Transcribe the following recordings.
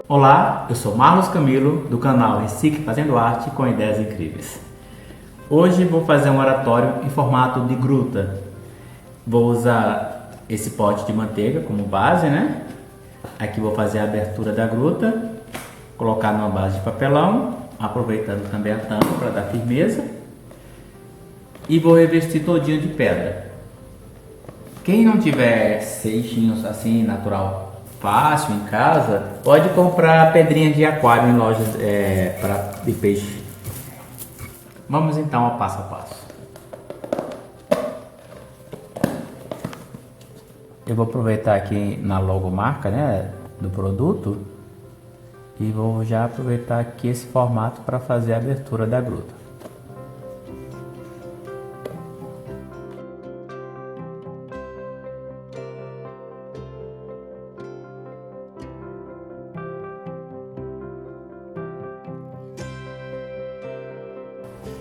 Olá, eu sou Marlos Camilo, do canal Recicle Fazendo Arte com Ideias Incríveis. Hoje vou fazer um oratório em formato de gruta. Vou usar esse pote de manteiga como base, né? Aqui vou fazer a abertura da gruta, colocar numa base de papelão, aproveitando também a tampa para dar firmeza. E vou revestir todinho de pedra. Quem não tiver seixinhos assim, natural, fácil em casa, pode comprar pedrinha de aquário em lojas de peixe. Vamos então ao passo a passo. Eu vou aproveitar aqui na logomarca, né, do produto e vou já aproveitar aqui esse formato para fazer a abertura da gruta.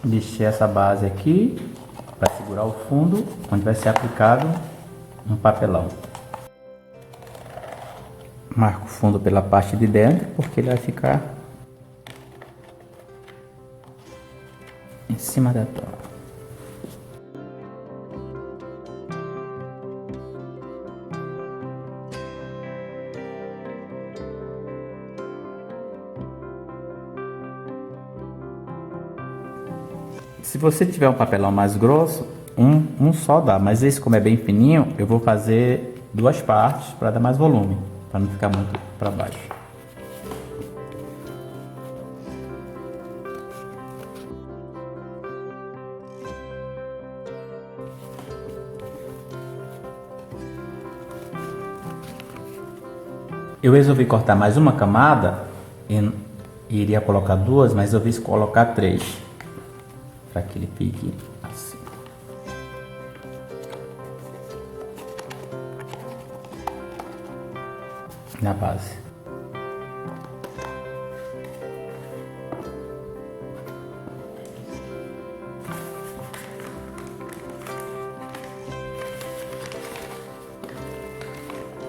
Deixei essa base aqui para segurar o fundo, onde vai ser aplicado um papelão. Marco o fundo pela parte de dentro, porque ele vai ficar em cima da tampa. Se você tiver um papelão mais grosso, um só dá, mas esse, como é bem fininho, eu vou fazer duas partes para dar mais volume, para não ficar muito para baixo. Eu resolvi cortar mais uma camada e iria colocar duas, mas eu resolvi colocar três, para que ele fique assim. Na base.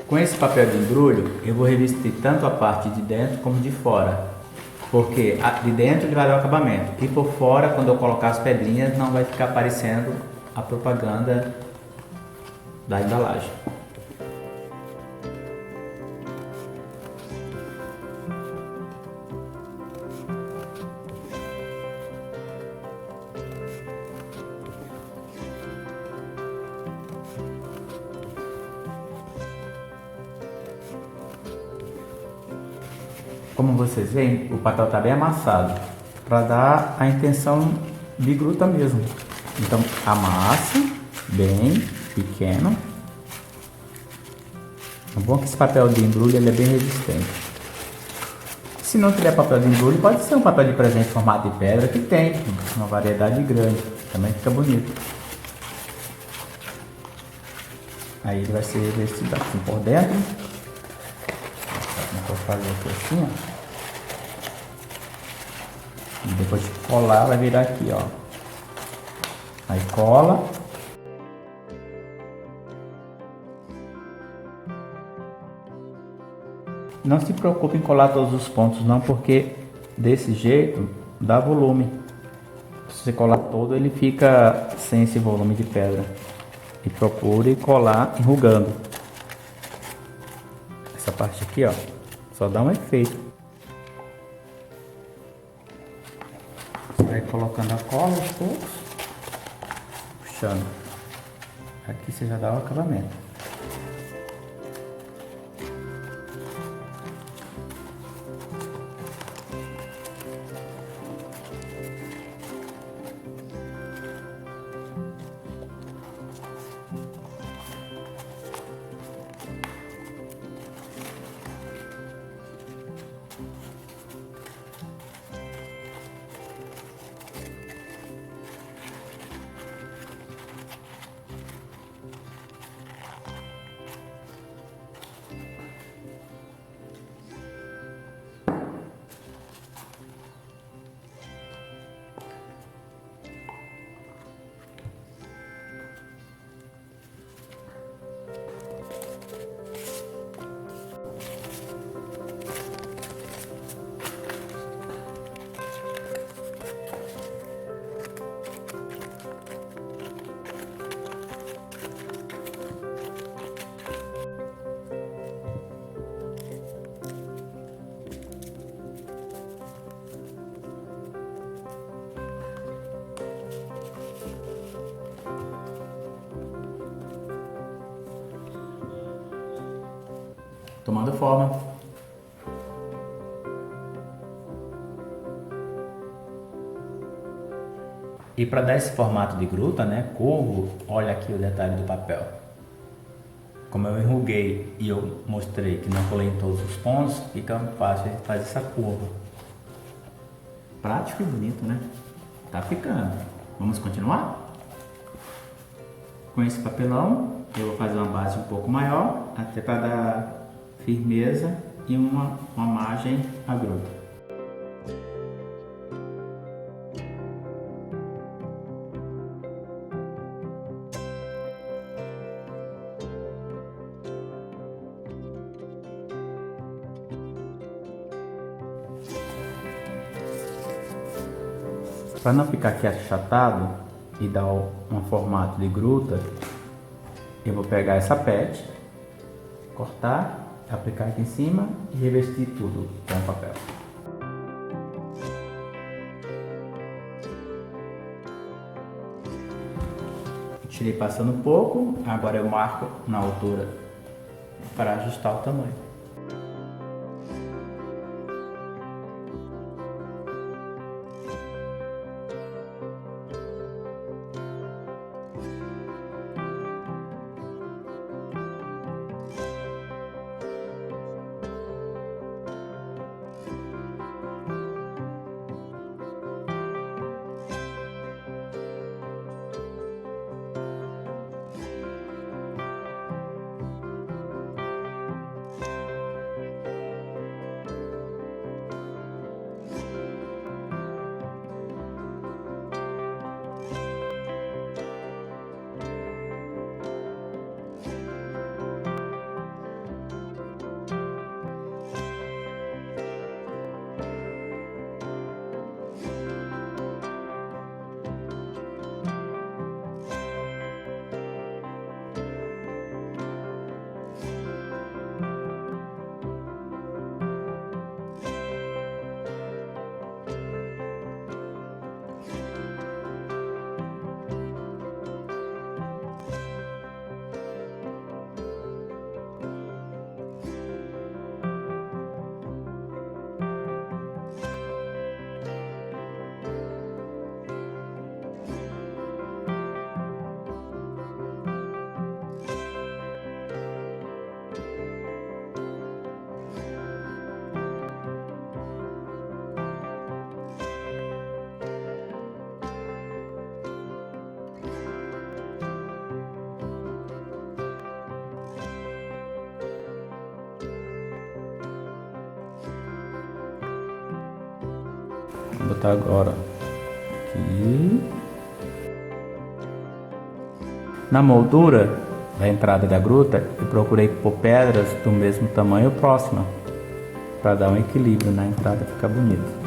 Com esse papel de embrulho, eu vou revestir tanto a parte de dentro como de fora. Porque de dentro ele vai dar o acabamento e por fora, quando eu colocar as pedrinhas, não vai ficar aparecendo a propaganda da embalagem. Como vocês veem, o papel está bem amassado, para dar a intenção de gruta mesmo. Então amassa bem pequeno. É bom que esse papel de embrulho ele é bem resistente. Se não tiver papel de embrulho, pode ser um papel de presente em formato de pedra, que tem uma variedade grande, também fica bonito. Aí ele vai ser revestido assim por dentro. Vou fazer aqui assim, ó. E depois de colar, vai virar aqui, ó. Aí cola. Não se preocupe em colar todos os pontos, não, porque desse jeito dá volume. Se você colar todo, ele fica sem esse volume de pedra. E procure colar enrugando. Essa parte aqui, ó. Só dá um efeito. Você vai colocando a cola aos poucos, puxando. Aqui você já dá o acabamento. tomando forma. E para dar esse formato de gruta, né, curvo, olha aqui o detalhe do papel. Como eu enruguei e eu mostrei que não colei em todos os pontos, fica fácil de fazer essa curva. Prático e bonito, né? Tá ficando. Vamos continuar? Com esse papelão, eu vou fazer uma base um pouco maior, até para dar firmeza e uma margem à gruta. Para não ficar aqui achatado e dar um formato de gruta, eu vou pegar essa PET, cortar, aplicar aqui em cima e revestir tudo com papel. Tirei passando um pouco, agora eu marco na altura para ajustar o tamanho. Vou botar agora aqui. Na moldura da entrada da gruta, eu procurei pôr pedras do mesmo tamanho próxima, para dar um equilíbrio na entrada, ficar bonito.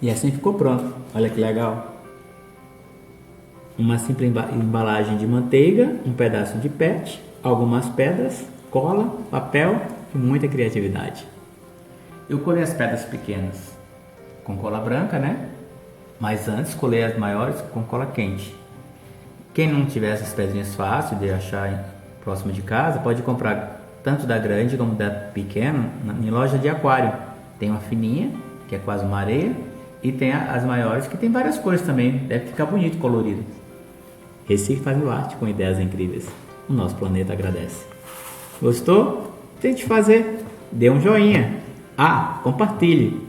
E assim ficou pronto. Olha que legal. Uma simples embalagem de manteiga, um pedaço de PET, algumas pedras, cola, papel e muita criatividade. Eu colei as pedras pequenas com cola branca, né? Mas antes colei as maiores com cola quente. Quem não tiver essas pedrinhas fáceis de achar próximo de casa, pode comprar tanto da grande como da pequena em loja de aquário. Tem uma fininha, que é quase uma areia, e tem as maiores, que tem várias cores também. Deve ficar bonito, colorido. Recife fazendo arte com ideias incríveis. O nosso planeta agradece. Gostou? Tente fazer. Dê um joinha. Compartilhe.